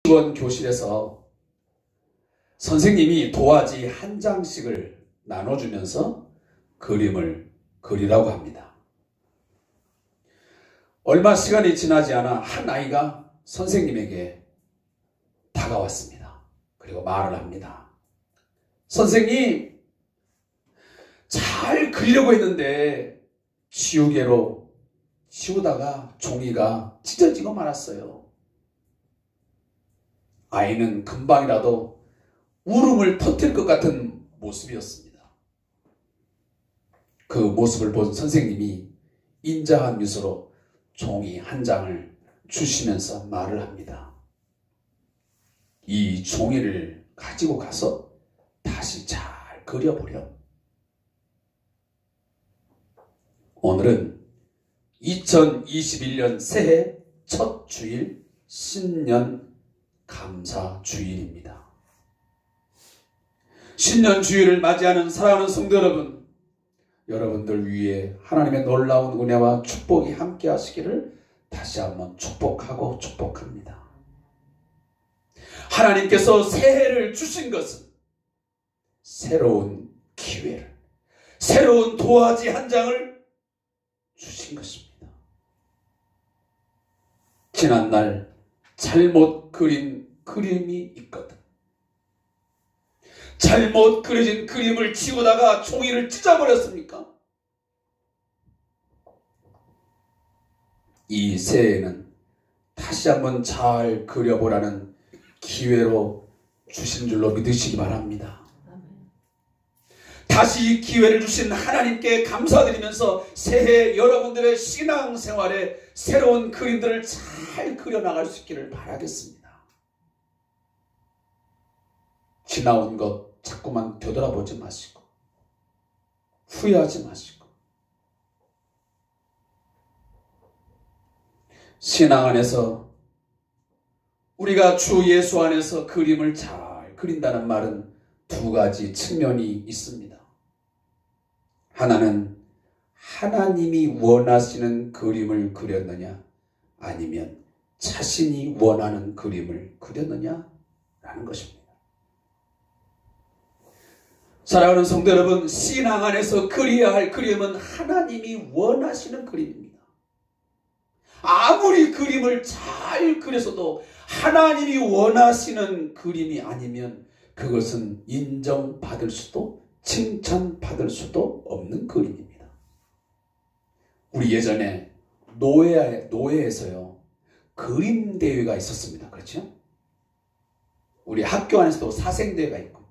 이번 교실에서 선생님이 도화지 한 장씩을 나눠주면서 그림을 그리라고 합니다. 얼마 시간이 지나지 않아 한 아이가 선생님에게 다가왔습니다. 그리고 말을 합니다. 선생님, 잘 그리려고 했는데 지우개로 지우다가 종이가 찢어지고 말았어요. 아이는 금방이라도 울음을 터뜨릴 것 같은 모습이었습니다. 그 모습을 본 선생님이 인자한 미소로 종이 한 장을 주시면서 말을 합니다. 이 종이를 가지고 가서 다시 잘 그려보렴. 오늘은 2021년 새해 첫 주일 신년 감사 주일입니다. 신년 주일을 맞이하는 사랑하는 성도 여러분, 여러분들 위에 하나님의 놀라운 은혜와 축복이 함께 하시기를 다시 한번 축복하고 축복합니다. 하나님께서 새해를 주신 것은 새로운 기회를, 새로운 도화지 한 장을 주신 것입니다. 지난날 잘못 그린 그림이 있거든. 잘못 그려진 그림을 지우다가 종이를 찢어버렸습니까? 이 새해에는 다시 한번 잘 그려보라는 기회로 주신 줄로 믿으시기 바랍니다. 다시 기회를 주신 하나님께 감사드리면서 새해 여러분들의 신앙생활에 새로운 그림들을 잘 그려나갈 수 있기를 바라겠습니다. 지나온 것 자꾸만 되돌아보지 마시고 후회하지 마시고 신앙 안에서 우리가 주 예수 안에서 그림을 잘 그린다는 말은 두 가지 측면이 있습니다. 하나는 하나님이 원하시는 그림을 그렸느냐, 아니면 자신이 원하는 그림을 그렸느냐라는 것입니다. 사랑하는 성도 여러분, 신앙 안에서 그려야 할 그림은 하나님이 원하시는 그림입니다. 아무리 그림을 잘 그려서도 하나님이 원하시는 그림이 아니면 그것은 인정받을 수도 칭찬받을 수도 없는 그림입니다. 우리 예전에 노예에서요, 그림 대회가 있었습니다. 그렇죠? 우리 학교 안에서도 사생대회가 있고,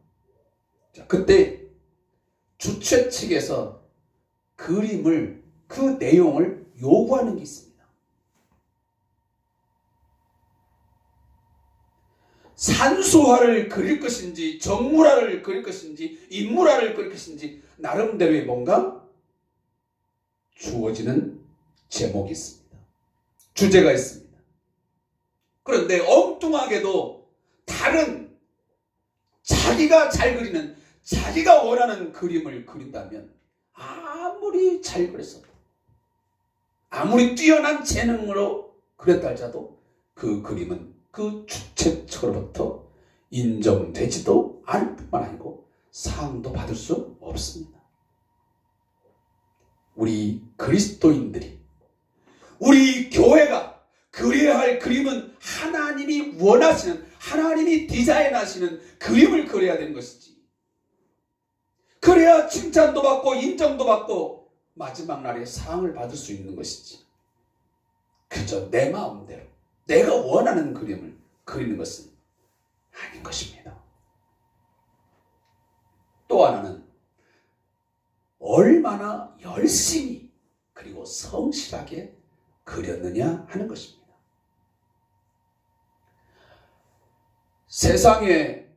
자, 그때 주최 측에서 그림을, 그 내용을 요구하는 게 있습니다. 산수화를 그릴 것인지, 정물화를 그릴 것인지, 인물화를 그릴 것인지 나름대로의 뭔가 주어지는 제목이 있습니다. 주제가 있습니다. 그런데 엉뚱하게도 다른 자기가 잘 그리는, 자기가 원하는 그림을 그린다면 아무리 잘 그렸어도, 아무리 뛰어난 재능으로 그렸다 할지라도 그 그림은 그 주최 측으로부터 인정되지도 않을 뿐만 아니고 상도 받을 수 없습니다. 우리 그리스도인들이, 우리 교회가 그려야 할 그림은 하나님이 원하시는, 하나님이 디자인하시는 그림을 그려야 되는 것이지, 그래야 칭찬도 받고 인정도 받고 마지막 날에 상을 받을 수 있는 것이지, 그저 내 마음대로 내가 원하는 그림을 그리는 것은 아닌 것입니다. 또 하나는 얼마나 열심히 그리고 성실하게 그렸느냐 하는 것입니다. 세상의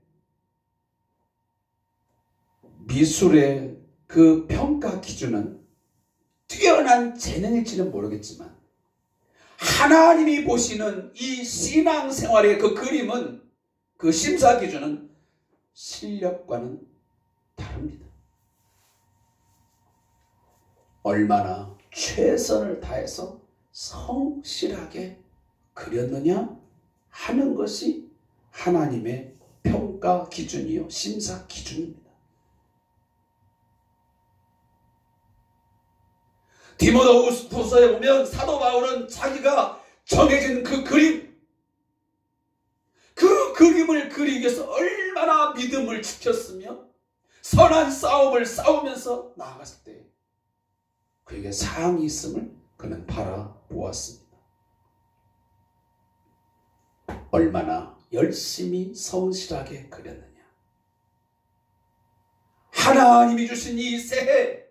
미술의 그 평가 기준은 뛰어난 재능일지는 모르겠지만 하나님이 보시는 이 신앙생활의 그 그림은, 그 심사 기준은 실력과는 다릅니다. 얼마나 최선을 다해서 성실하게 그렸느냐 하는 것이 하나님의 평가 기준이요, 심사 기준입니다. 디모데후서에 보면 사도 바울은 자기가 정해진 그 그림을 그리기 위해서 얼마나 믿음을 지켰으며 선한 싸움을 싸우면서 나아갔을 때 그에게 사항이 있음을 그는 바라보았습니다. 얼마나 열심히 성실하게 그렸느냐. 하나님이 주신 이 새해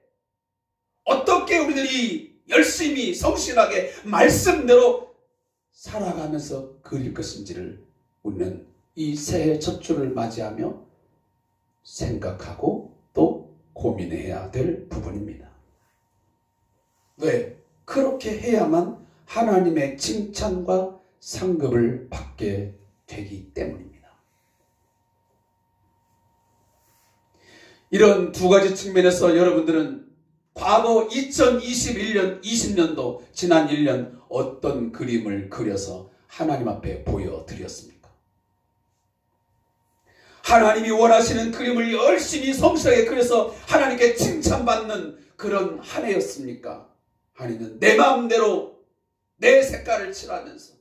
어떻게 우리들이 열심히 성실하게 말씀대로 살아가면서 그릴 것인지를 우리는 이 새해 첫 주를 맞이하며 생각하고 또 고민해야 될 부분입니다. 왜? 그렇게 해야만 하나님의 칭찬과 상급을 받게 되기 때문입니다. 이런 두 가지 측면에서 여러분들은 과거 2021년, 20년도 지난 1년 어떤 그림을 그려서 하나님 앞에 보여드렸습니까? 하나님이 원하시는 그림을 열심히 성실하게 그려서 하나님께 칭찬받는 그런 한 해였습니까? 아니면 내 마음대로 내 색깔을 칠하면서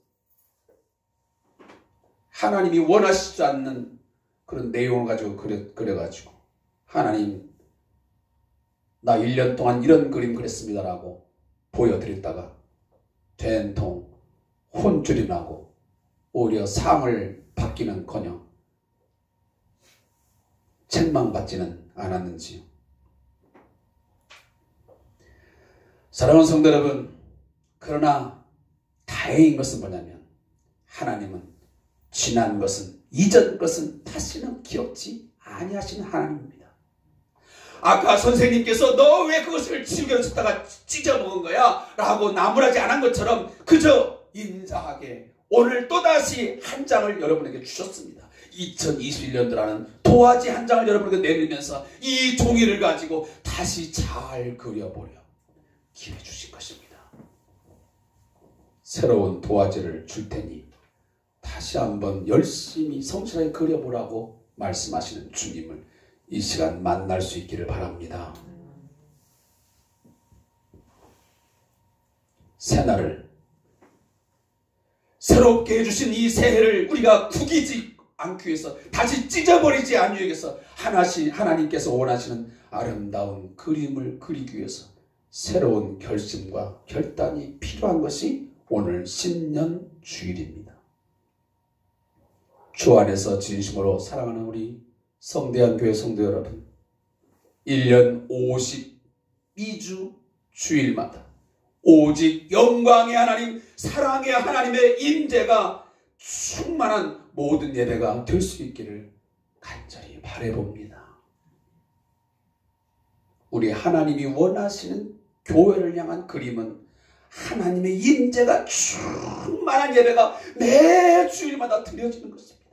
하나님이 원하시지 않는 그런 내용을 가지고 그려가지고 하나님 나 1년 동안 이런 그림 그렸습니다라고 보여드렸다가 된통 혼쭐이 나고 오히려 상을 받기는커녕 책망받지는 않았는지요. 사랑하는 성도 여러분, 그러나 다행인 것은 뭐냐면 하나님은 지난 것은 이전 것은 다시는 기억지 아니하시는 하나님입니다. 아까 선생님께서 너 왜 그것을 지우개로 찢어먹은 거야? 라고 나무라지 않은 것처럼 그저 인자하게 오늘 또다시 한 장을 여러분에게 주셨습니다. 2021년도라는 도화지 한 장을 여러분에게 내리면서 이 종이를 가지고 다시 잘 그려보려 기회 주신 것입니다. 새로운 도화지를 줄 테니 다시 한번 열심히 성실하게 그려보라고 말씀하시는 주님을 이 시간 만날 수 있기를 바랍니다. 새날을 새롭게 해주신 이 새해를 우리가 구기지 않기 위해서 다시 찢어버리지 않기 위해서 하나님께서 원하시는 아름다운 그림을 그리기 위해서 새로운 결심과 결단이 필요한 것이 오늘 신년 주일입니다. 주 안에서 진심으로 사랑하는 우리 성대한 교회 성도 여러분, 1년 52주 주일마다 오직 영광의 하나님, 사랑의 하나님의 임재가 충만한 모든 예배가 될 수 있기를 간절히 바라봅니다. 우리 하나님이 원하시는 교회를 향한 그림은 하나님의 임재가 충만한 예배가 매 주일마다 드려지는 것입니다.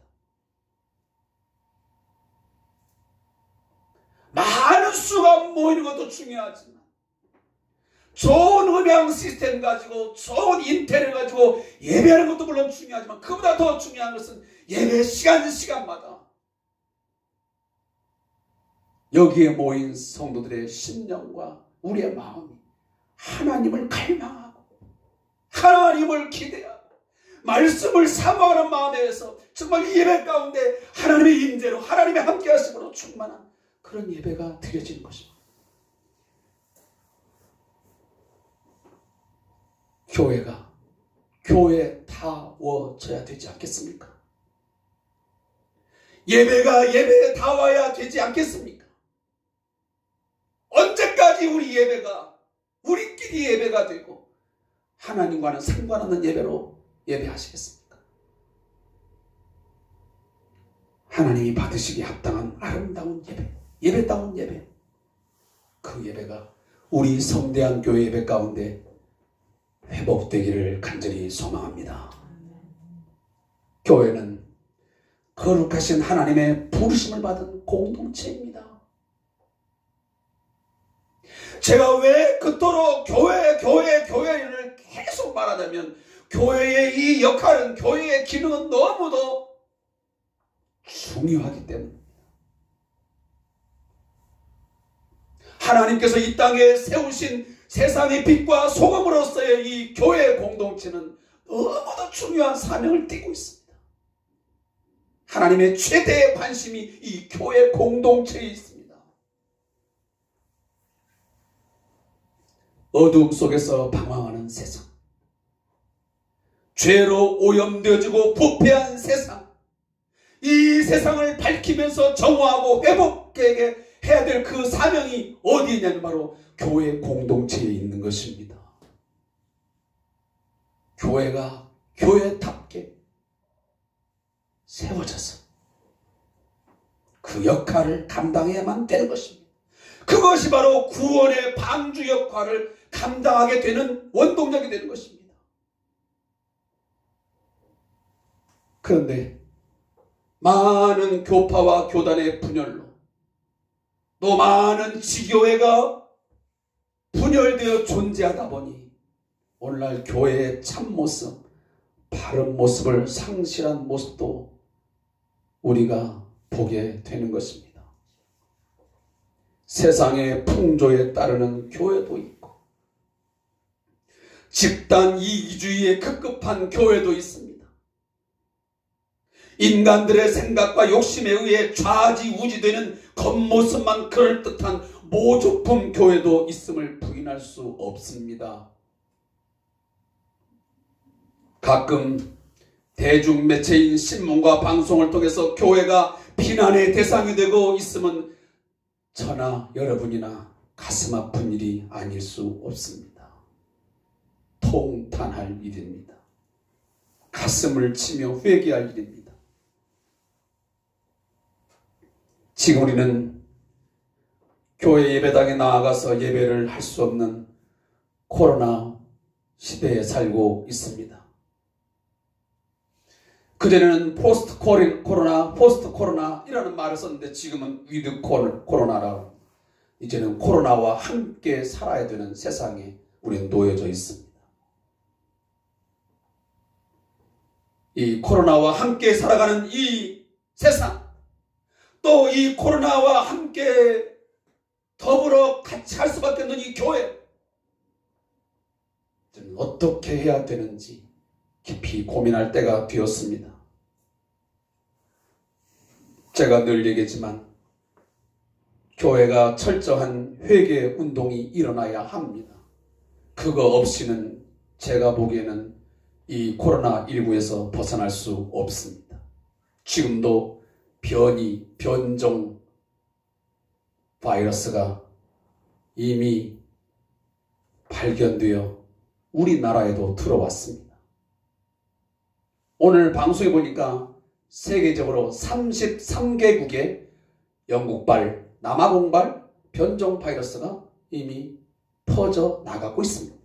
많은 수가 모이는 것도 중요하지만 좋은 음향 시스템 가지고 좋은 인테리어 가지고 예배하는 것도 물론 중요하지만 그보다 더 중요한 것은 예배 시간마다 여기에 모인 성도들의 심령과 우리의 마음이 하나님을 갈망하고 하나님을 기대하고 말씀을 사모하는 마음에서 정말 이 예배 가운데 하나님의 임재로 하나님의 함께하심으로 충만한 그런 예배가 드려지는 것입니다. 교회다워져야 되지 않겠습니까? 예배가 예배다워야 되지 않겠습니까? 언제까지 우리 예배가 우리끼리 예배가 되고 하나님과는 상관없는 예배로 예배하시겠습니까? 하나님이 받으시기에 합당한 아름다운 예배다운 예배, 그 예배가 우리 성대한 교회 예배 가운데 회복되기를 간절히 소망합니다. 교회는 거룩하신 하나님의 부르심을 받은 공동체입니다. 제가 왜 그토록 교회를 계속 말하자면 교회의 이 역할은, 교회의 기능은 너무도 중요하기 때문입니다. 하나님께서 이 땅에 세우신 세상의 빛과 소금으로서의 이 교회 공동체는 너무도 중요한 사명을 띠고 있습니다. 하나님의 최대의 관심이 이 교회 공동체에 있습니다. 어둠 속에서 방황하는 세상, 죄로 오염되어지고 부패한 세상, 이 세상을 밝히면서 정화하고 회복하게 해야 될 그 사명이 어디에 있냐면 바로 교회 공동체에 있는 것입니다. 교회가 교회답게 세워져서 그 역할을 감당해야만 되는 것입니다. 그것이 바로 구원의 방주 역할을 감당하게 되는 원동력이 되는 것입니다. 그런데 많은 교파와 교단의 분열로 또 많은 지교회가 분열되어 존재하다 보니 오늘날 교회의 참모습, 바른 모습을 상실한 모습도 우리가 보게 되는 것입니다. 세상의 풍조에 따르는 교회도 있고 집단 이기주의에 급급한 교회도 있습니다. 인간들의 생각과 욕심에 의해 좌지우지되는 겉모습만 그럴듯한 모조품 교회도 있음을 부인할 수 없습니다. 가끔 대중매체인 신문과 방송을 통해서 교회가 비난의 대상이 되고 있으면 저나 여러분이나 가슴 아픈 일이 아닐 수 없습니다. 통탄할 일입니다. 가슴을 치며 회개할 일입니다. 지금 우리는 교회 예배당에 나아가서 예배를 할 수 없는 코로나 시대에 살고 있습니다. 그전에는 포스트 코로나이라는 말을 썼는데 지금은 위드 코로나라고, 이제는 코로나와 함께 살아야 되는 세상에 우리는 놓여져 있습니다. 이 코로나와 함께 살아가는 이 세상, 또 이 코로나와 함께 더불어 같이 할 수밖에 없는 이 교회, 어떻게 해야 되는지 깊이 고민할 때가 되었습니다. 제가 늘 얘기했지만 교회가 철저한 회개 운동이 일어나야 합니다. 그거 없이는 제가 보기에는 이 코로나19에서 벗어날 수 없습니다. 지금도 변종 바이러스가 이미 발견되어 우리나라에도 들어왔습니다. 오늘 방송에 보니까 세계적으로 33개국의 영국발, 남아공발 변종 바이러스가 이미 퍼져 나가고 있습니다.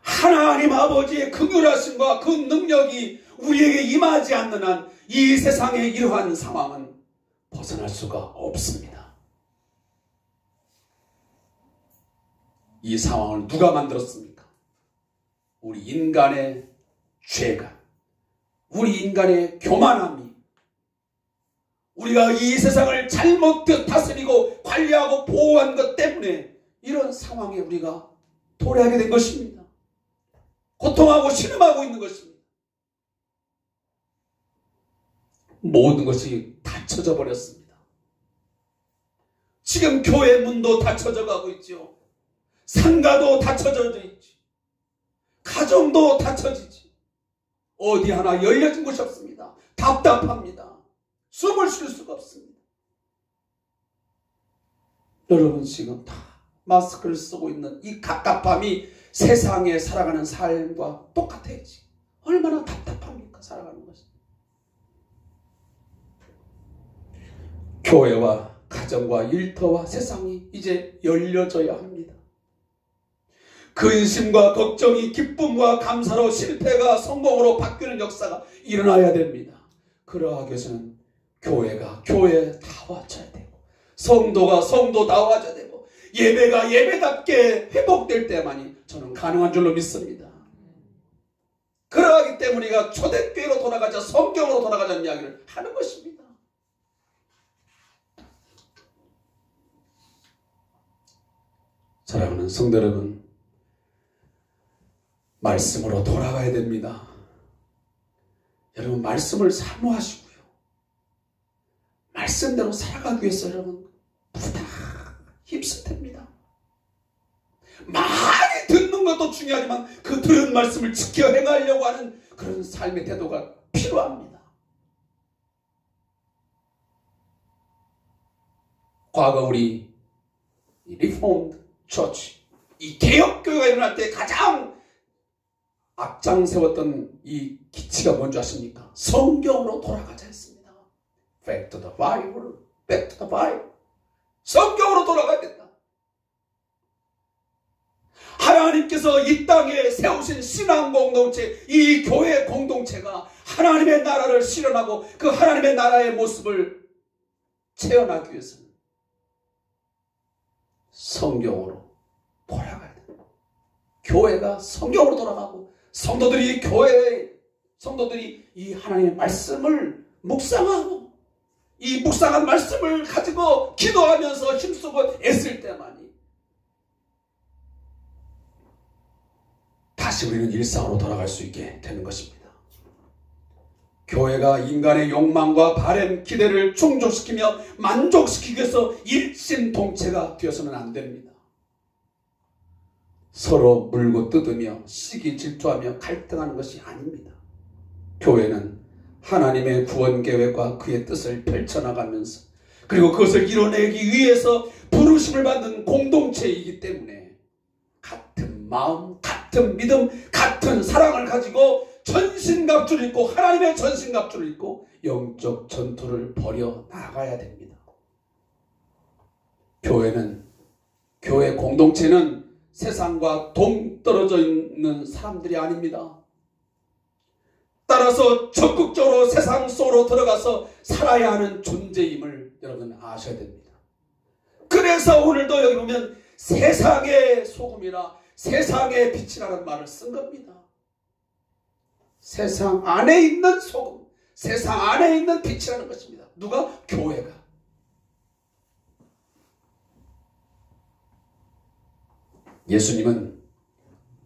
하나님 아버지의 긍휼하심과 그 능력이 우리에게 임하지 않는 한 이 세상의 이러한 상황은 벗어날 수가 없습니다. 이 상황을 누가 만들었습니까? 우리 인간의 죄가, 우리 인간의 교만함이, 우리가 이 세상을 잘못 다스리고 관리하고 보호한 것 때문에 이런 상황에 우리가 도래하게 된 것입니다. 고통하고 신음하고 있는 것입니다. 모든 것이 닫혀져 버렸습니다. 지금 교회 문도 닫혀져 가고 있죠. 상가도 닫혀져 있지. 가정도 닫혀지지. 어디 하나 열려진 곳이 없습니다. 답답합니다. 숨을 쉴 수가 없습니다. 여러분 지금 다 마스크를 쓰고 있는 이 갑갑함이 세상에 살아가는 삶과 똑같아야지. 얼마나 답답합니까? 살아가는 것이. 교회와 가정과 일터와 세상이 이제 열려져야 합니다. 근심과 걱정이 기쁨과 감사로, 실패가 성공으로 바뀌는 역사가 일어나야 됩니다. 그러하기 위해서는 교회가 교회다워져야 되고, 성도가 성도다워져야 되고, 예배가 예배답게 회복될 때만이 저는 가능한 줄로 믿습니다. 그러하기 때문에 우리가 초대교회로 돌아가자, 성경으로 돌아가자는 이야기를 하는 것입니다. 사랑하는 성도 여러분, 말씀으로 돌아가야 됩니다. 여러분, 말씀을 사모하시고요. 말씀대로 살아가기 위해서 여러분 부다 힘쓸 텐니다. 많이 듣는 것도 중요하지만 그 들은 말씀을 지켜 행하려고 하는 그런 삶의 태도가 필요합니다. 과거 우리 리포드 처치, 이 개혁교회가 일어날 때 가장 앞장 세웠던 이 기치가 뭔지 아십니까? 성경으로 돌아가자 했습니다. Back to the Bible, back to the Bible. 성경으로 돌아가야 된다. 하나님께서 이 땅에 세우신 신앙 공동체, 이 교회 공동체가 하나님의 나라를 실현하고 그 하나님의 나라의 모습을 체험하기 위해서는 성경으로 돌아가야 된다. 교회가 성경으로 돌아가고 성도들이 이 하나님의 말씀을 묵상하고 이 묵상한 말씀을 가지고 기도하면서 힘쓰고 애쓸 때만이 다시 우리는 일상으로 돌아갈 수 있게 되는 것입니다. 교회가 인간의 욕망과 바램, 기대를 충족시키며 만족시키기 위해서 일심동체가 되어서는 안 됩니다. 서로 물고 뜯으며 시기 질투하며 갈등하는 것이 아닙니다. 교회는 하나님의 구원 계획과 그의 뜻을 펼쳐나가면서 그리고 그것을 이뤄내기 위해서 부르심을 받는 공동체이기 때문에 같은 마음, 같은 믿음, 같은 사랑을 가지고 전신갑주를 입고 하나님의 전신갑주를 입고 영적 전투를 벌여 나가야 됩니다. 교회 공동체는 세상과 동떨어져 있는 사람들이 아닙니다. 따라서 적극적으로 세상 속으로 들어가서 살아야 하는 존재임을 여러분 아셔야 됩니다. 그래서 오늘도 여기 보면 세상의 소금이라 세상의 빛이라는 말을 쓴 겁니다. 세상 안에 있는 소금, 세상 안에 있는 빛이라는 것입니다. 누가? 교회가. 예수님은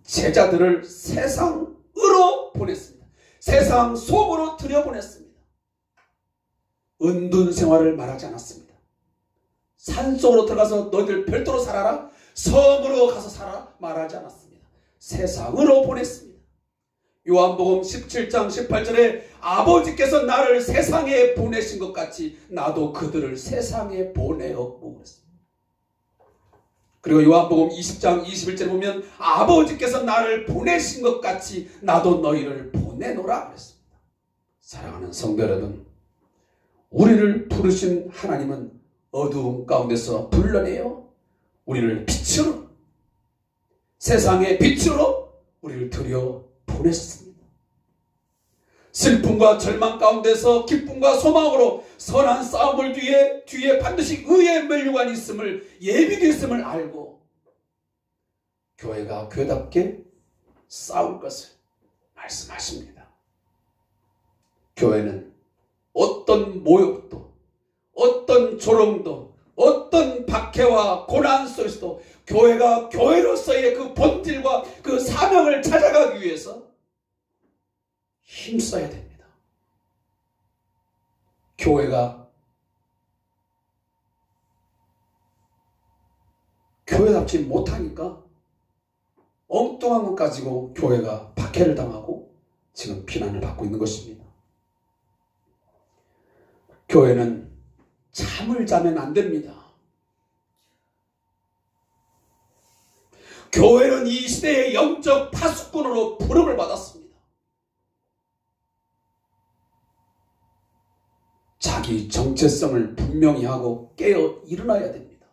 제자들을 세상으로 보냈습니다. 세상 속으로 들여보냈습니다. 은둔 생활을 말하지 않았습니다. 산속으로 들어가서 너희들 별도로 살아라, 섬으로 가서 살아 말하지 않았습니다. 세상으로 보냈습니다. 요한복음 17장 18절에 아버지께서 나를 세상에 보내신 것 같이 나도 그들을 세상에 보내었고 그랬습니다. 그리고 요한복음 20장 21절에 보면 아버지께서 나를 보내신 것 같이 나도 너희를 보내노라 그랬습니다. 사랑하는 성도 여러분, 우리를 부르신 하나님은 어두움 가운데서 불러내어 우리를 빛으로, 세상의 빛으로 우리를 들여 보냈습니다. 슬픔과 절망 가운데서 기쁨과 소망으로 선한 싸움을 뒤에 반드시 의의 멸류관이 있음을, 예비되어 있음을 알고 교회가 교회답게 싸울 것을 말씀하십니다. 교회는 어떤 모욕도, 어떤 조롱도, 어떤 박해와 고난 속에서도 교회가 교회로서의 그 본질과 그 사명을 찾아가기 위해서 힘써야 됩니다. 교회가 교회답지 못하니까 엉뚱한 것 가지고 교회가 박해를 당하고 지금 비난을 받고 있는 것입니다. 교회는 잠을 자면 안 됩니다. 교회는 이 시대의 영적 파수꾼으로 부름을 받았습니다. 자기 정체성을 분명히 하고 깨어 일어나야 됩니다.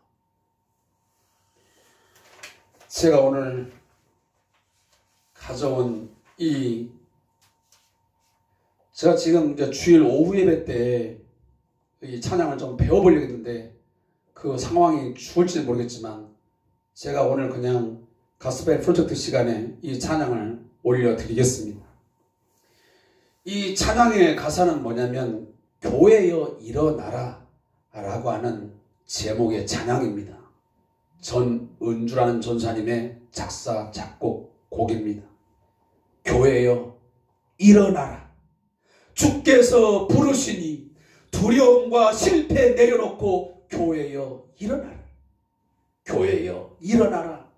제가 오늘 가져온 제가 지금 이제 주일 오후 예배 때 이 찬양을 좀 배워보려고 했는데 그 상황이 좋을지는 모르겠지만 제가 오늘 그냥 가스펠 프로젝트 시간에 이 찬양을 올려드리겠습니다. 이 찬양의 가사는 뭐냐면 교회여 일어나라 라고 하는 제목의 찬양입니다. 전은주라는 전사님의 작사 작곡 곡입니다. 교회여 일어나라. 주께서 부르시니 두려움과 실패 내려놓고 교회여 일어나라. 교회여 일어나라.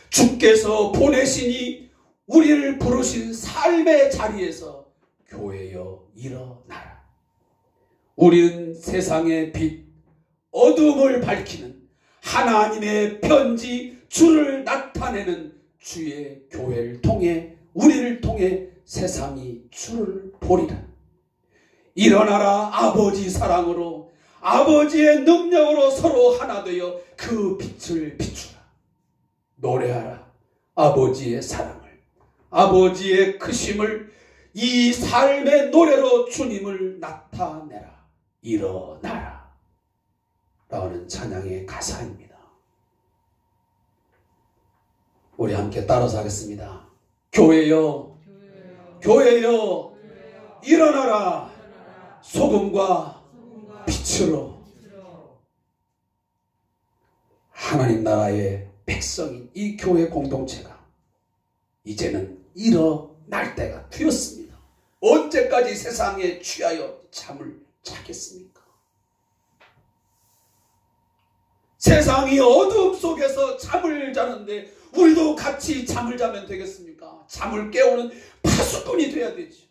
주께서 보내시니 우리를 부르신 삶의 자리에서 교회여 일어나라. 우리는 세상의 빛, 어둠을 밝히는 하나님의 편지, 주를 나타내는 주의 교회를 통해, 우리를 통해 세상이 주를 보리라. 일어나라. 아버지 사랑으로, 아버지의 능력으로 서로 하나 되어 그 빛을 비추라. 노래하라. 아버지의 사랑을, 아버지의 크심을 이 삶의 노래로 주님을 나타내라. 일어나라 라는 찬양의 가사입니다. 우리 함께 따라서 하겠습니다. 교회여, 교회여, 일어나라. 소금과 빛으로. 하나님 나라의 백성인 이 교회 공동체가 이제는 일어날 때가 되었습니다. 언제까지 세상에 취하여 잠을 자겠습니까? 세상이 어둠 속에서 잠을 자는데 우리도 같이 잠을 자면 되겠습니까? 잠을 깨우는 파수꾼이 돼야 되죠.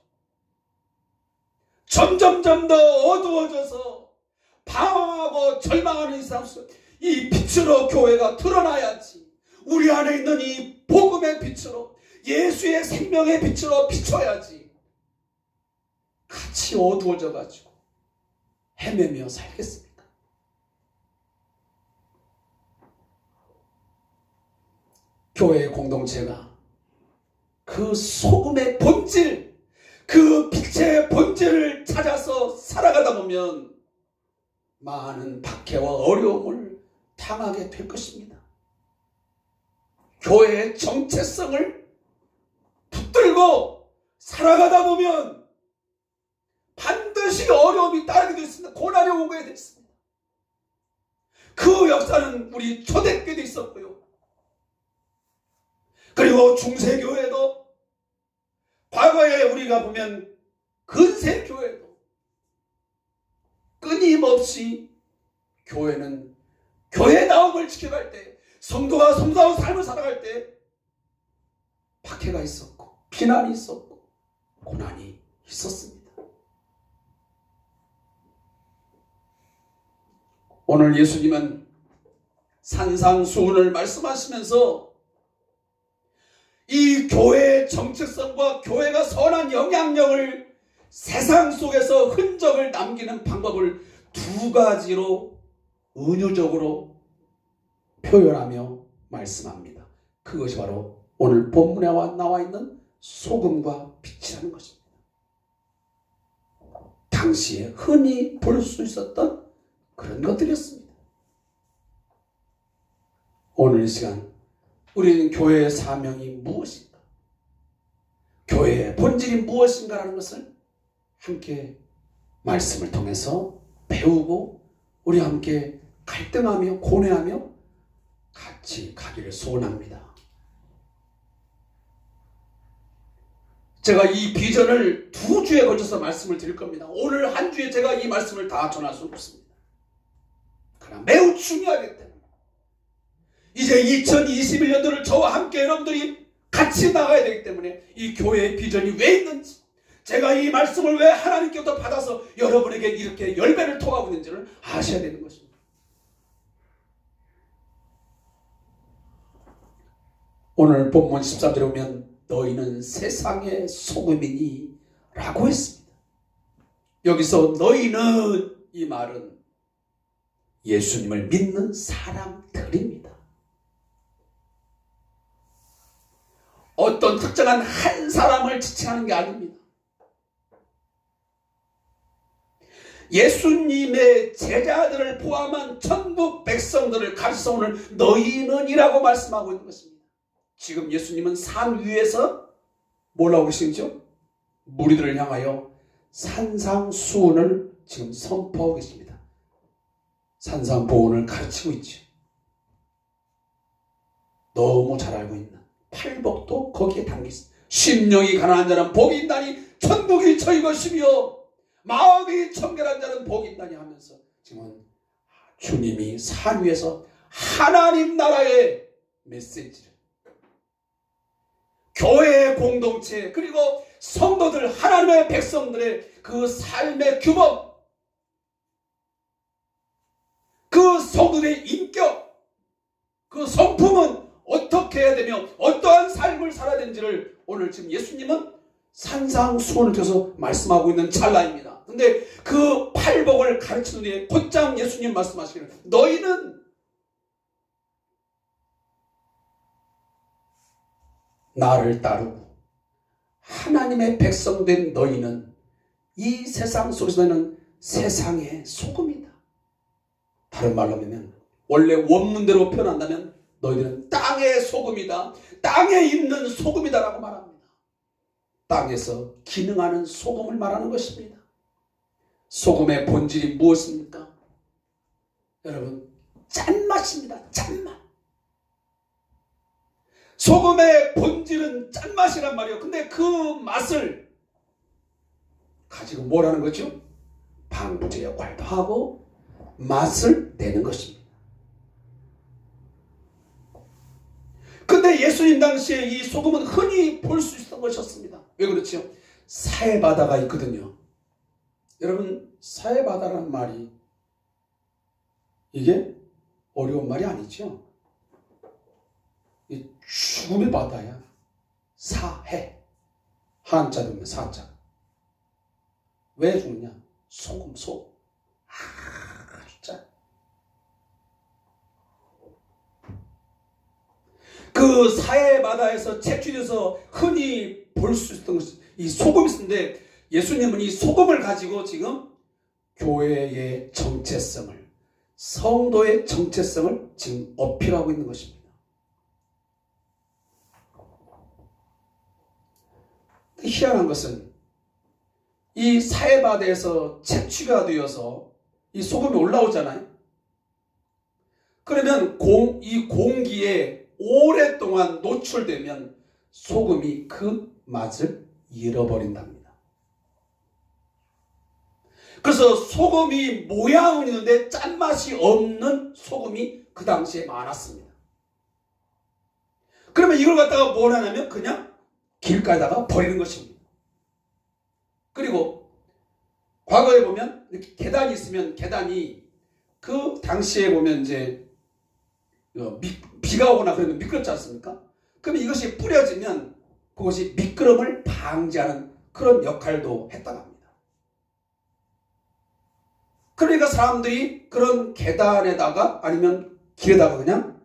점점점 더 어두워져서 방황하고 절망하는 이 사람 속, 이 빛으로 교회가 드러나야지. 우리 안에 있는 이 복음의 빛으로, 예수의 생명의 빛으로 비춰야지. 같이 어두워져 가지고 헤매며 살겠습니까? 교회의 공동체가 그 소금의 본질, 그 빛의 본질을 찾아서 살아가다 보면 많은 박해와 어려움을 당하게 될 것입니다. 교회의 정체성을 붙들고 살아가다 보면 반드시 어려움이 따르게 되어 있습니다. 고난이 오게 되어 있습니다. 그 역사는 우리 초대교회도 있었고요. 그리고 중세교회도, 과거에 우리가 보면 근세교회도 끊임없이 교회는 교회다움을 지켜갈 때, 성도가 성도다운 삶을 살아갈 때 박해가 있었고 비난이 있었고 고난이 있었습니다. 오늘 예수님은 산상수훈을 말씀하시면서 이 교회의 정체성과 교회가 선한 영향력을 세상 속에서 흔적을 남기는 방법을 두 가지로 은유적으로 표현하며 말씀합니다. 그것이 바로 오늘 본문에 나와 있는 소금과 빛이라는 것입니다. 당시에 흔히 볼 수 있었던 그런 것들이었습니다. 오늘 이 시간 우리는 교회의 사명이 무엇인가, 교회의 본질이 무엇인가라는 것을 함께 말씀을 통해서 배우고 우리 함께 갈등하며 고뇌하며 같이 가기를 소원합니다. 제가 이 비전을 2주에 걸쳐서 말씀을 드릴 겁니다. 오늘 한 주에 제가 이 말씀을 다 전할 수 없습니다. 그러나 매우 중요하기 때문에 이제 2021년도를 저와 함께 여러분들이 같이 나가야 되기 때문에 이 교회의 비전이 왜 있는지, 제가 이 말씀을 왜 하나님께부터 받아서 여러분에게 이렇게 열매를 토하고 있는지를 아셔야 되는 것입니다. 오늘 본문 13절에 보면 너희는 세상의 소금이니 라고 했습니다. 여기서 너희는, 이 말은 예수님을 믿는 사람들입니다. 어떤 특정한 한 사람을 지칭하는 게 아닙니다. 예수님의 제자들을 포함한 전부 백성들을 가르쳐서 오늘 너희는 이라고 말씀하고 있는 것입니다. 지금 예수님은 산 위에서 뭐라고 그러시죠? 무리들을 향하여 산상수훈을 지금 선포하고 계십니다. 산상보훈을 가르치고 있죠. 너무 잘 알고 있는 팔복도 거기에 담겨 있습니다. 심령이 가난한 자는 복이 있나니 천국이 저희 것이며 마음이 청결한 자는 복이 있나니 하면서 지금은 주님이 산 위에서 하나님 나라의 메시지를 교회의 공동체 그리고 성도들 하나님의 백성들의 그 삶의 규범 그 성도들의 인격 그 성품은 어떻게 해야 되며 어떠한 삶을 살아야 되는지를 오늘 지금 예수님은 산상수훈을 통해서 말씀하고 있는 찰나입니다. 근데 그 팔복을 가르치는 뒤에 곧장 예수님 말씀하시기를 너희는 나를 따르고 하나님의 백성된 너희는 이 세상 속에서 너희는 세상의 소금이다. 다른 말로 하면 원래 원문대로 표현한다면 너희들은 땅의 소금이다. 땅에 있는 소금이다라고 말합니다. 땅에서 기능하는 소금을 말하는 것입니다. 소금의 본질이 무엇입니까? 여러분 짠맛입니다. 짠맛. 소금의 본질은 짠맛이란 말이에요. 근데 그 맛을 가지고 뭘 하는 거죠? 방부제 역할도 하고 맛을 내는 것입니다. 근데 예수님 당시에 이 소금은 흔히 볼 수 있었던 것이었습니다. 왜 그렇죠? 사해바다가 있거든요. 여러분 사해바다라는 말이 이게 어려운 말이 아니죠. 이 죽음의 바다야. 사해. 한자 보면 사자. 왜 죽느냐? 소금 소. 진짜. 그 사해 바다에서 채취돼서 흔히 볼 수 있었던 것이 이 소금이었는데 예수님은 이 소금을 가지고 지금 교회의 정체성을 성도의 정체성을 지금 어필하고 있는 것입니다. 희한한 것은 이 사해바다에서 채취가 되어서 이 소금이 올라오잖아요. 그러면 이 공기에 오랫동안 노출되면 소금이 그 맛을 잃어버린답니다. 그래서 소금이 모양은 있는데 짠맛이 없는 소금이 그 당시에 많았습니다. 그러면 이걸 갖다가 뭘 하냐면 그냥 길가에다가 버리는 것입니다. 그리고 과거에 보면 이렇게 계단이 있으면 계단이 그 당시에 보면 이제 비가 오거나 그러면 미끄럽지 않습니까? 그러면 이것이 뿌려지면 그것이 미끄럼을 방지하는 그런 역할도 했다고 합니다. 그러니까 사람들이 그런 계단에다가 아니면 길에다가 그냥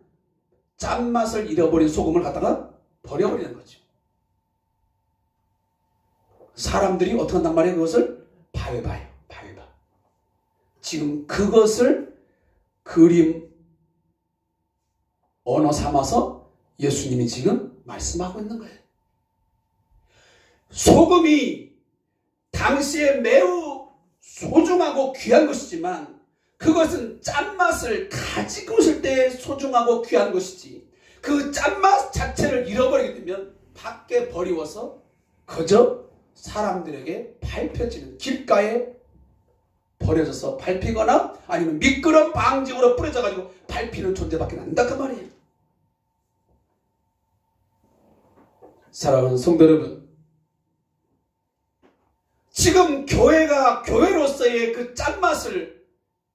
짠맛을 잃어버린 소금을 갖다가 버려버리는 거죠. 사람들이 어떻게 한단 말이에요? 그것을 밟아요. 밟아. 지금 그것을 그림 언어 삼아서 예수님이 지금 말씀하고 있는 거예요. 소금이 당시에 매우 소중하고 귀한 것이지만 그것은 짠맛을 가지고 있을 때 소중하고 귀한 것이지 그 짠맛 자체를 잃어버리게 되면 밖에 버리워서 그저 사람들에게 밟혀지는 길가에 버려져서 밟히거나 아니면 미끄럼 방지으로 뿌려져가지고 밟히는 존재밖에 안 된다 그 말이에요. 사랑하는 성도 여러분, 지금 교회가 교회로서의 그 짠맛을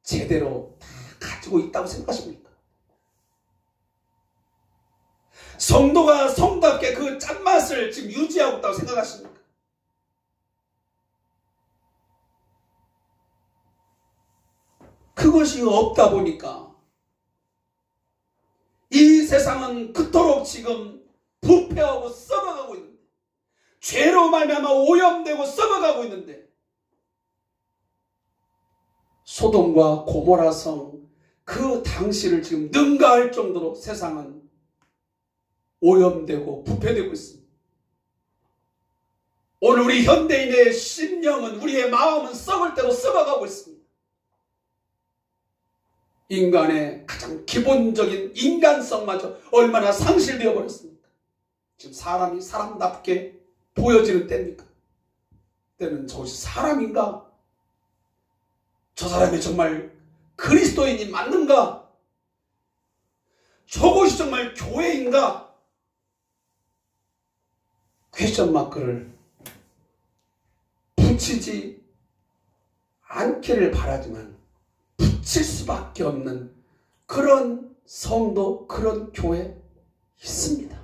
제대로 다 가지고 있다고 생각하십니까? 성도가 성도답게 그 짠맛을 지금 유지하고 있다고 생각하십니까? 그것이 없다 보니까 이 세상은 그토록 지금 부패하고 썩어가고 있는데 죄로 말미암아 오염되고 썩어가고 있는데 소돔과 고모라 성 그 당시를 지금 능가할 정도로 세상은 오염되고 부패되고 있습니다. 오늘 우리 현대인의 심령은, 우리의 마음은 썩을 대로 썩어가고 있습니다. 인간의 가장 기본적인 인간성마저 얼마나 상실되어 버렸습니까? 지금 사람이 사람답게 보여지는 때입니까? 때는 저것이 사람인가? 저 사람이 정말 그리스도인이 맞는가? 저것이 정말 교회인가? 퀘스천 마크를 붙이지 않기를 바라지만 붙일 수밖에 없는 그런 성도, 그런 교회 있습니다.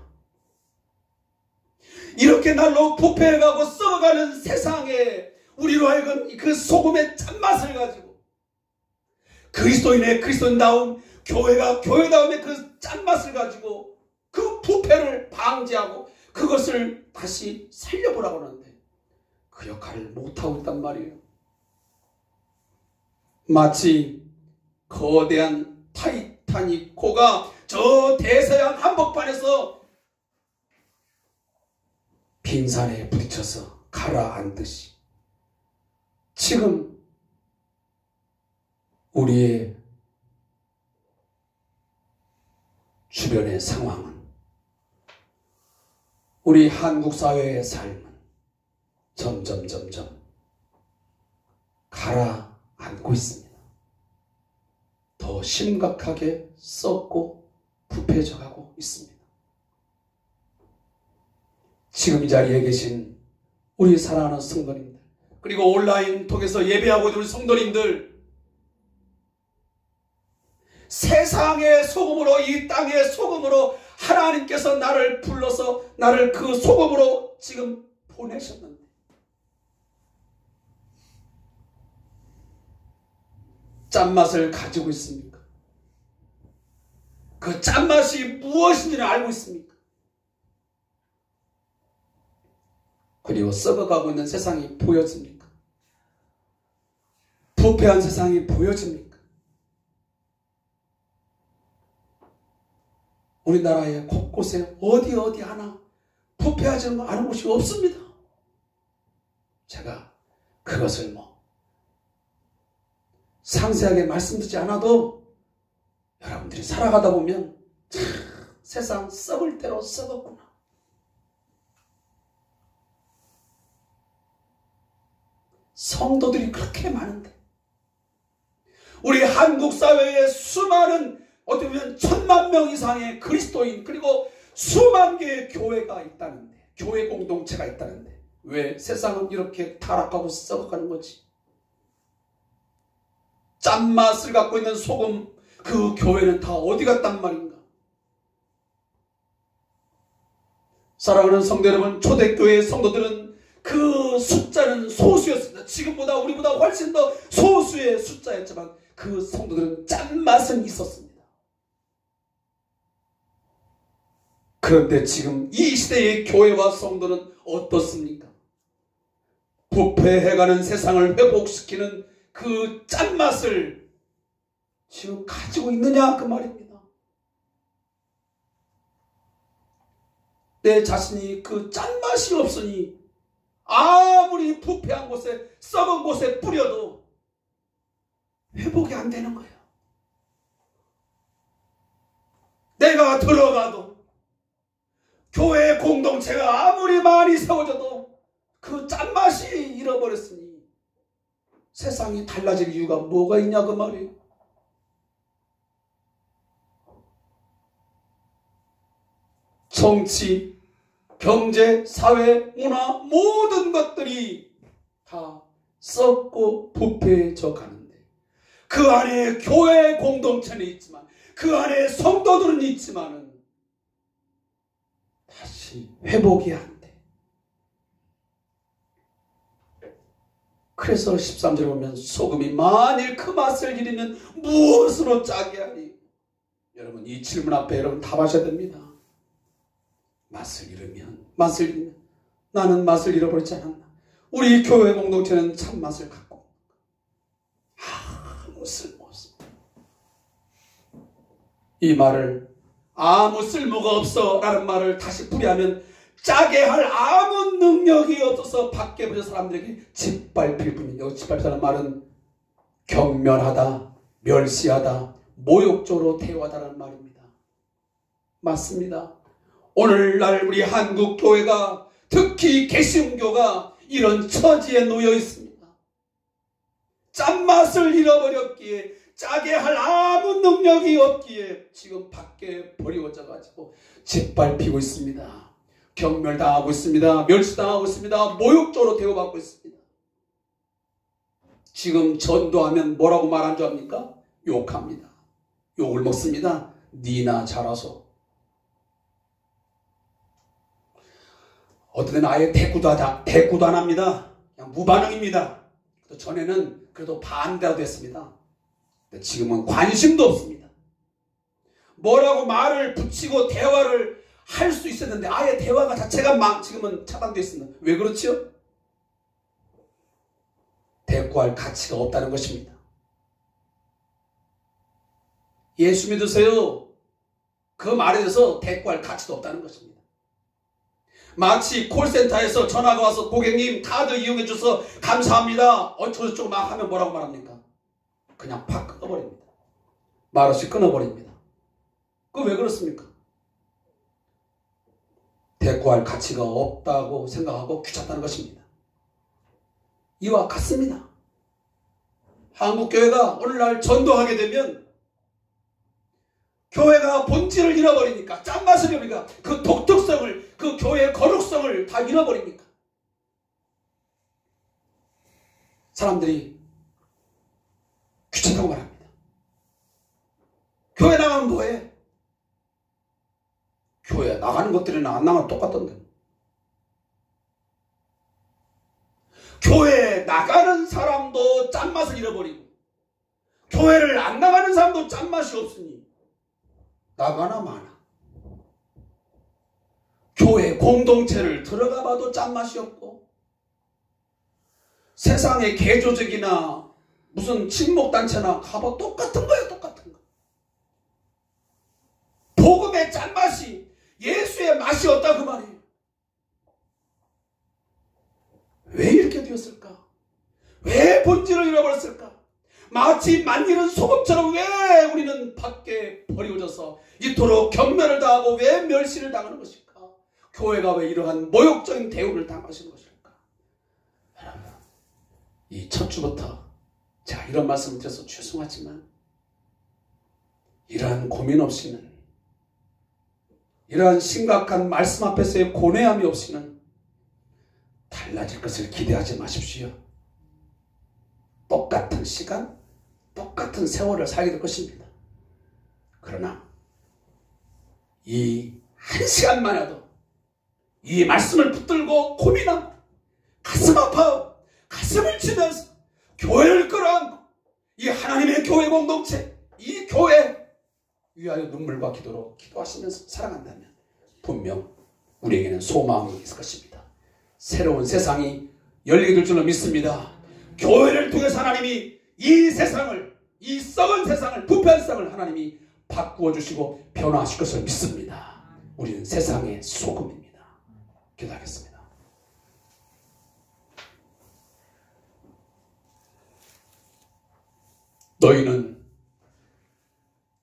이렇게 날로 부패해가고 썩어가는 세상에 우리로 하여금 그 소금의 짠맛을 가지고 그리스도인의 그리스도인다운 교회가 교회다움의 그 짠맛을 가지고 그 부패를 방지하고 그것을 다시 살려보라고 하는데 그 역할을 못하고 있단 말이에요. 마치 거대한 타이타닉호가 저 대서양 한복판에서 빙산에 부딪혀서 가라앉듯이 지금 우리의 주변의 상황은, 우리 한국 사회의 삶은 점점 가라앉고 있습니다. 더 심각하게 썩고 부패져 가고 있습니다. 지금 이 자리에 계신 우리 사랑하는 성도님들, 그리고 온라인 통해서 예배하고 있는 우리 성도님들, 세상의 소금으로, 이 땅의 소금으로 하나님께서 나를 불러서 나를 그 소금으로 지금 보내셨는데 짠맛을 가지고 있습니까? 그 짠맛이 무엇인지를 알고 있습니까? 그리고 썩어가고 있는 세상이 보여집니까? 부패한 세상이 보여집니까? 우리나라의 곳곳에 어디 하나 부패하지 않은 곳이 없습니다. 제가 그것을 상세하게 말씀드리지 않아도 여러분들이 살아가다 보면 참 세상 썩을 대로 썩었구나. 성도들이 그렇게 많은데 우리 한국 사회에 수많은, 어떻게 보면 1000만 명 이상의 그리스도인, 그리고 수만 개의 교회가 있다는데, 교회 공동체가 있다는데 왜 세상은 이렇게 타락하고 썩어가는 거지? 짠맛을 갖고 있는 소금, 그 교회는 다 어디 갔단 말인가? 사랑하는 성도 여러분, 초대교회의 성도들은 그 숫자는 소수였습니다. 지금보다 우리보다 훨씬 더 소수의 숫자였지만 그 성도들은 짠맛은 있었습니다. 그런데 지금 이 시대의 교회와 성도는 어떻습니까? 부패해가는 세상을 회복시키는 그 짠맛을 지금 가지고 있느냐, 그 말입니다. 내 자신이 그 짠맛이 없으니 아무리 부패한 곳에, 썩은 곳에 뿌려도 회복이 안 되는 거예요. 내가 들어가도, 교회 공동체가 아무리 많이 세워져도 그 짠맛이 잃어버렸으니 세상이 달라질 이유가 뭐가 있냐, 그 말이에요. 정치, 경제, 사회, 문화, 모든 것들이 다 썩고 부패해져 가는데 그 안에 교회 공동체는 있지만, 그 안에 성도들은 있지만은 다시 회복이 안 돼. 그래서 13절에 보면 소금이 만일 그 맛을 잃으면 무엇으로 짜게 하리? 여러분, 이 질문 앞에 여러분 답하셔야 됩니다. 맛을 잃으면 나는 맛을 잃어버리지 않았나? 우리 교회 공동체는 참 맛을 갖고 아무 쓸모 없습니다. 이 말을, 아무 쓸모가 없어 라는 말을 다시 풀이하면 짜게 할 아무 능력이 없어서 밖에 보는 사람들에게 짓밟힐 뿐이에요. 여기 짓밟히다는 말은 경멸하다, 멸시하다, 모욕적으로 대화하다는 말입니다. 맞습니다. 오늘날 우리 한국 교회가, 특히 개신교가 이런 처지에 놓여 있습니다. 짠맛을 잃어버렸기에, 짜게 할 아무 능력이 없기에 지금 밖에 버리워져 가지고 짓밟히고 있습니다. 경멸당하고 있습니다. 멸시당하고 있습니다. 모욕적으로 대우받고 있습니다. 지금 전도하면 뭐라고 말한 줄 압니까? 욕합니다. 욕을 먹습니다. 니나 잘하소. 어떤 때는 아예 대꾸도 안 합니다. 그냥 무반응입니다. 전에는 그래도 반대가 됐습니다. 지금은 관심도 없습니다. 뭐라고 말을 붙이고 대화를 할 수 있었는데 아예 대화가 자체가 지금은 차단되어 있습니다. 왜 그렇지요? 대꾸할 가치가 없다는 것입니다. 예수 믿으세요. 그 말에 대해서 대꾸할 가치도 없다는 것입니다. 마치 콜센터에서 전화가 와서 고객님 카드 이용해 줘서 감사합니다. 어쩌고저쩌고 막 하면 뭐라고 말합니까? 그냥 팍 끊어버립니다. 말없이 끊어버립니다. 그거 왜 그렇습니까? 대꾸할 가치가 없다고 생각하고 귀찮다는 것입니다. 이와 같습니다. 한국교회가 오늘날 전도하게 되면 교회가 본질을 잃어버리니까, 짠맛을 잃으니까, 그 독특성을, 그 교회의 거룩성을 다 잃어버립니까? 사람들이 귀찮다고 말합니다. 교회 나가면 뭐해? 교회 나가는 것들이나 안 나가면 똑같던데. 교회 나가는 사람도 짠맛을 잃어버리고 교회를 안 나가는 사람도 짠맛이 없으니 나가나 마나. 교회 공동체를 들어가 봐도 짠맛이 없고 세상의 개조적이나 무슨 친목단체나 가봐 똑같은 거예요. 똑같은 거. 복음의 짠맛이, 예수의 맛이 없다 그 말이에요. 왜 이렇게 되었을까? 왜 본질을 잃어버렸을까? 마치 만일은 소금처럼 왜 우리는 밖에 버리워져서 이토록 경멸을 당하고 왜 멸시를 당하는 것일까? 교회가 왜 이러한 모욕적인 대우를 당하시는 것일까? 여러분, 이 첫 주부터 제가 이런 말씀을 드려서 죄송하지만 이러한 고민 없이는, 이러한 심각한 말씀 앞에서의 고뇌함이 없이는 달라질 것을 기대하지 마십시오. 똑같은 시간, 똑같은 세월을 살게 될 것입니다. 그러나 이 한 시간만이라도 이 말씀을 붙들고 고민하고 가슴 아파하고 가슴을 치면서 교회를 끌어안고 이 하나님의 교회 공동체, 이 교회 위하여 눈물과 기도로 기도하시면서 살아간다면 분명 우리에게는 소망이 있을 것입니다. 새로운 세상이 열리게 될 줄로 믿습니다. 교회를 통해서 하나님이 이 세상을, 이 썩은 세상을, 부패한 세상을 하나님이 바꾸어 주시고 변화하실 것을 믿습니다. 우리는 세상의 소금입니다. 기도하겠습니다. 너희는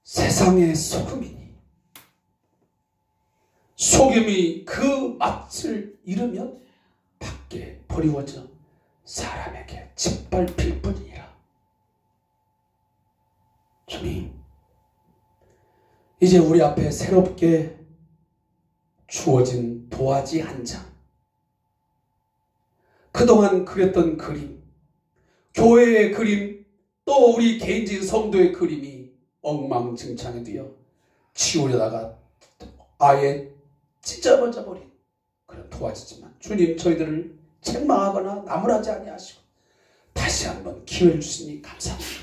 세상의 소금이니 소금이 그 맛을 잃으면 밖에 버리워져 사람에게 짓밟힐 뿐이라. 주님, 이제 우리 앞에 새롭게 주어진 도화지 한 장, 그동안 그렸던 그림, 교회의 그림, 또 우리 개인적인 성도의 그림이 엉망진창이 되어 치우려다가 아예 찢어져 버린 그런 도화지지만 주님, 저희들을 책망하거나 나무라지 아니하시고 다시 한번 기회를 주시니 감사합니다.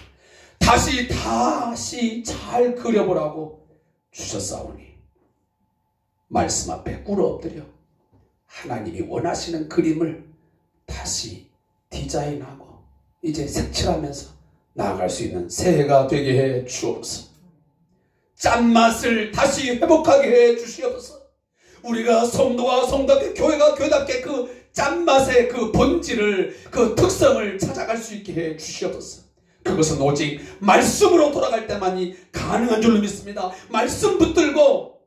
다시 잘 그려보라고 주셨사오니 말씀 앞에 꿇어 엎드려 하나님이 원하시는 그림을 다시 디자인하고 이제 색칠하면서 나아갈 수 있는 새해가 되게 해 주옵소서. 짠맛을 다시 회복하게 해 주시옵소서. 우리가 성도와 성답게 교회가 교회답게 그 짠맛의 그 본질을 그 특성을 찾아갈 수 있게 해 주시옵소서. 그것은 오직 말씀으로 돌아갈 때만이 가능한 줄로 믿습니다. 말씀 붙들고